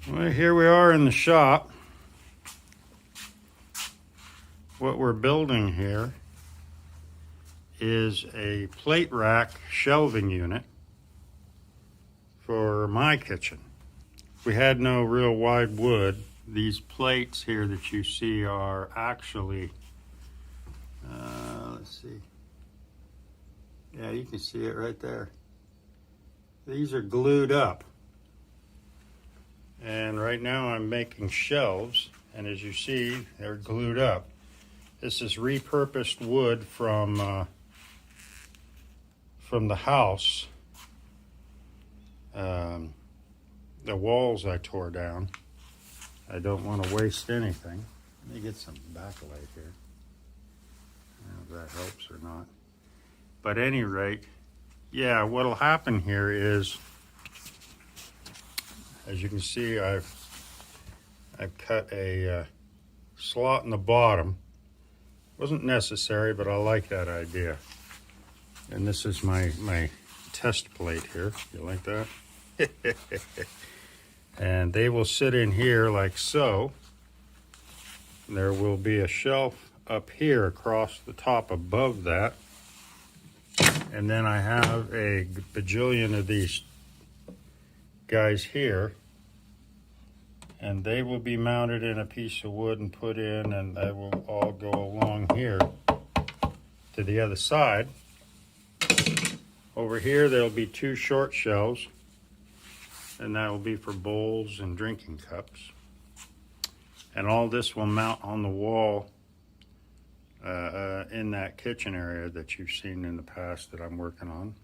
Well, here we are in the shop. What we're building here is a plate rack shelving unit for my kitchen. We had no real wide wood. These plates here that you see are actually, let's see. Yeah, you can see it right there. These are glued up. And right now I'm making shelves, and as you see, they're glued up. This is repurposed wood from the house. The walls I tore down. I don't want to waste anything. Let me get some backlight here. I don't know if that helps or not. But at any rate, yeah, what'll happen here is, as you can see, I've cut a slot in the bottom. Wasn't necessary, but I like that idea. And this is my test plate here. You like that? And they will sit in here like so. There will be a shelf up here across the top above that. And then I have a bajillion of these guys here. And they will be mounted in a piece of wood and put in, and they will all go along here to the other side. Over here, there'll be two short shelves, and that will be for bowls and drinking cups. And all this will mount on the wall in that kitchen area that you've seen in the past that I'm working on.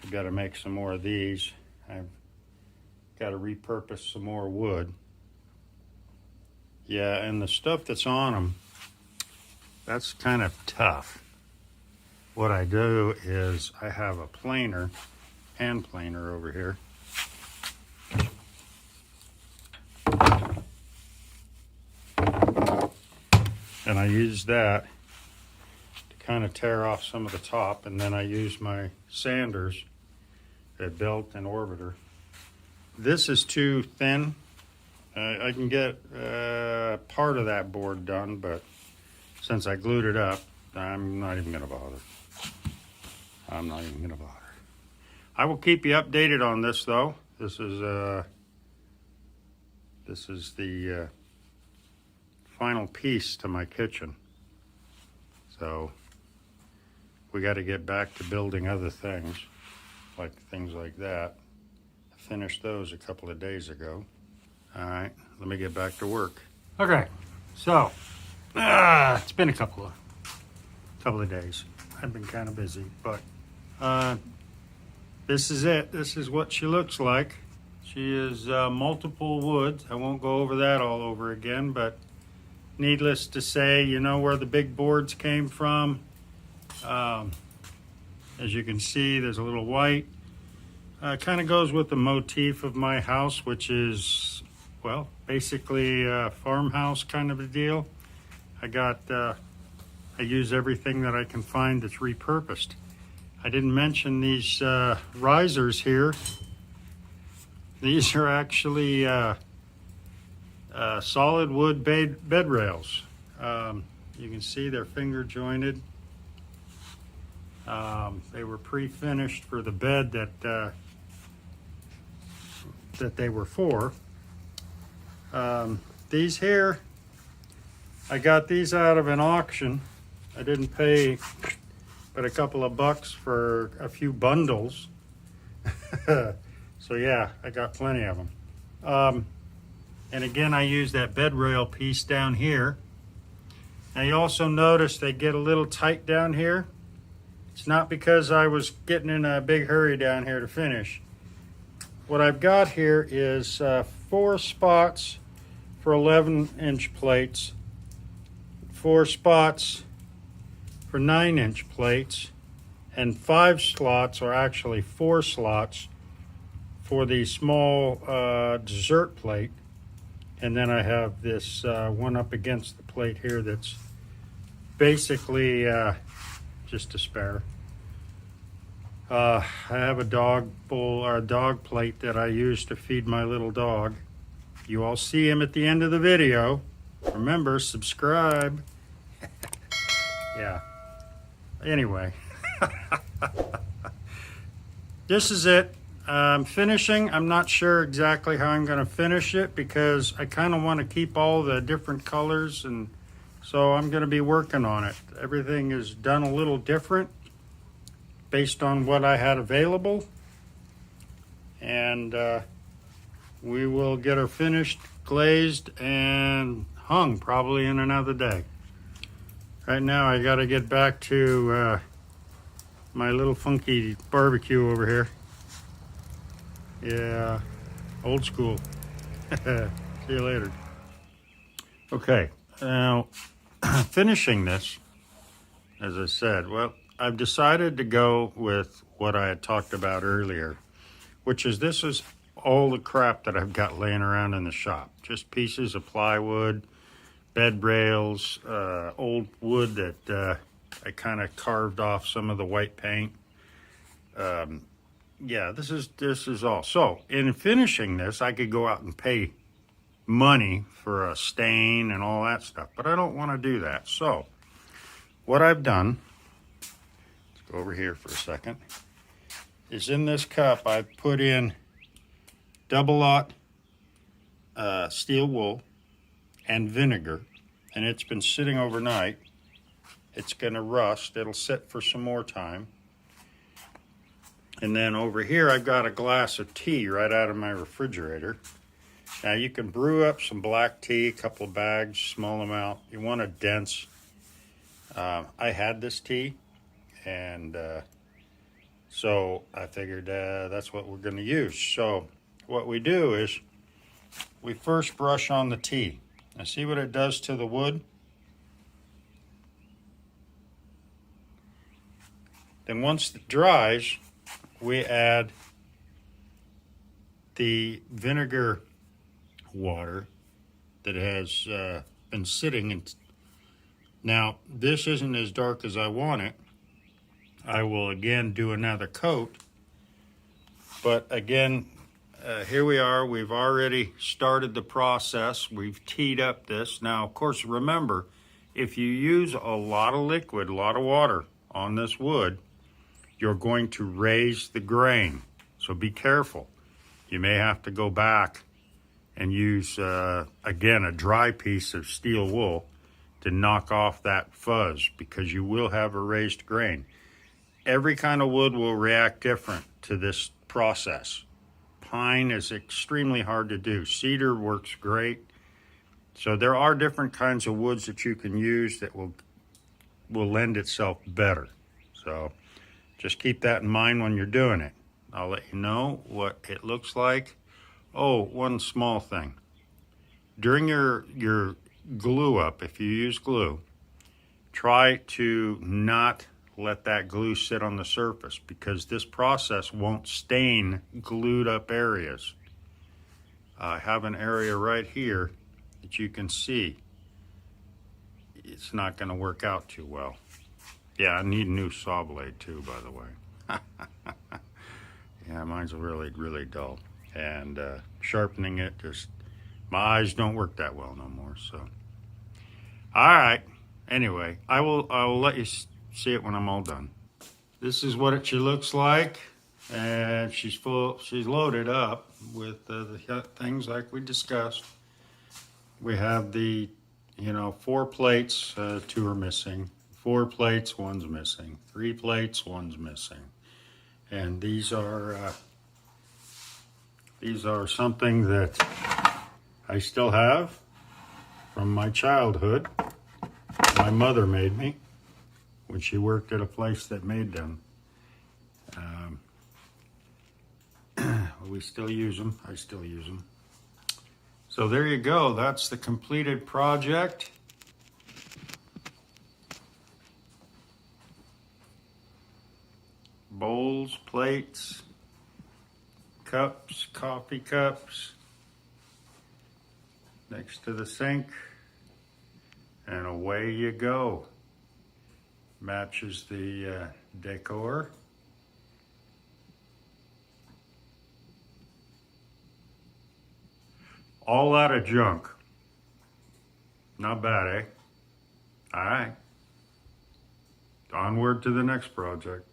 I've got to make some more of these. I've got to repurpose some more wood. Yeah, and the stuff that's on them, that's kind of tough. What I do is I have a planer, hand planer over here. And I use that to kind of tear off some of the top, and then I use my sanders at Belt and Orbiter. This is too thin. I can get part of that board done, but since I glued it up, I'm not even gonna bother. I'm not even gonna bother. I will keep you updated on this though. This is the final piece to my kitchen. So we got to get back to building other things like that. I finished those a couple of days ago. All right, let me get back to work. Okay, so it's been a couple of days. I've been kind of busy, but this is it. This is what she looks like. She is multiple woods. I won't go over that all over again, but needless to say, you know where the big boards came from. As you can see, there's a little white. Kind of goes with the motif of my house, which is, well, basically a farmhouse kind of a deal. I use everything that I can find that's repurposed. I didn't mention these risers here. These are actually solid wood bed rails. You can see they're finger jointed. They were pre-finished for the bed that they were for. These here, I got these out of an auction. I didn't pay but a couple of bucks for a few bundles. So yeah, I got plenty of them. And again, I use that bed rail piece down here. Now you also notice they get a little tight down here. It's not because I was getting in a big hurry down here to finish. What I've got here is 4 spots for 11-inch plates, 4 spots for 9-inch plates, and 5 slots, or actually 4 slots, for the small dessert plate. And then I have this one up against the plate here that's basically just a spare. I have a dog bowl or a dog plate that I use to feed my little dog. You all see him at the end of the video. Remember, subscribe. Yeah. Anyway. This is it. I'm finishing. I'm not sure exactly how I'm going to finish it because I kind of want to keep all the different colors, and so I'm going to be working on it. Everything is done a little different based on what I had available, and we will get her finished, glazed, and hung probably in another day. Right now I got to get back to my little funky barbecue over here. Yeah, old school. See you later. Okay, now finishing this, as I said, well, I've decided to go with what I had talked about earlier, which is this is all the crap that I've got laying around in the shop. Just pieces of plywood, bed rails, old wood that I kind of carved off some of the white paint. Yeah, this is all. So in finishing this, I could go out and pay money for a stain and all that stuff, but I don't want to do that. So what I've done, let's go over here for a second, is in this cup I've put in double-aught steel wool and vinegar, and it's been sitting overnight. It's going to rust. It'll sit for some more time. And then over here, I've got a glass of tea right out of my refrigerator. Now you can brew up some black tea, a couple bags, small amount. You want a dense. I had this tea, and so I figured that's what we're going to use. So what we do is we first brush on the tea. Now see what it does to the wood? Then once it dries, we add the vinegar water that has been sitting in. Now this isn't as dark as I want it. I will again do another coat, but again, here we are. We've already started the process. We've teed up this. Now of course, remember, if you use a lot of liquid, a lot of water on this wood, you're going to raise the grain. So be careful. You may have to go back and use, again, a dry piece of steel wool to knock off that fuzz, because you will have a raised grain. Every kind of wood will react different to this process. Pine is extremely hard to do. Cedar works great. So there are different kinds of woods that you can use that will lend itself better. So just keep that in mind when you're doing it. I'll let you know what it looks like. Oh, one small thing. During your glue up, if you use glue, try to not let that glue sit on the surface, because this process won't stain glued up areas. I have an area right here that you can see. It's not going to work out too well. Yeah, I need a new saw blade too, by the way. Yeah, mine's really, really dull. And sharpening it, just, my eyes don't work that well no more, so. All right, anyway, I will let you see it when I'm all done. This is what she looks like, and she's loaded up with the things like we discussed. We have the, 4 plates, 2 are missing. 4 plates, 1's missing. 3 plates, 1's missing. And these are something that I still have from my childhood. My mother made me when she worked at a place that made them. We still use them. I still use them. So there you go. That's the completed project. Bowls, plates, cups, coffee cups next to the sink, and away you go. Matches the decor. All out of junk. Not bad, eh? All right. Onward to the next project.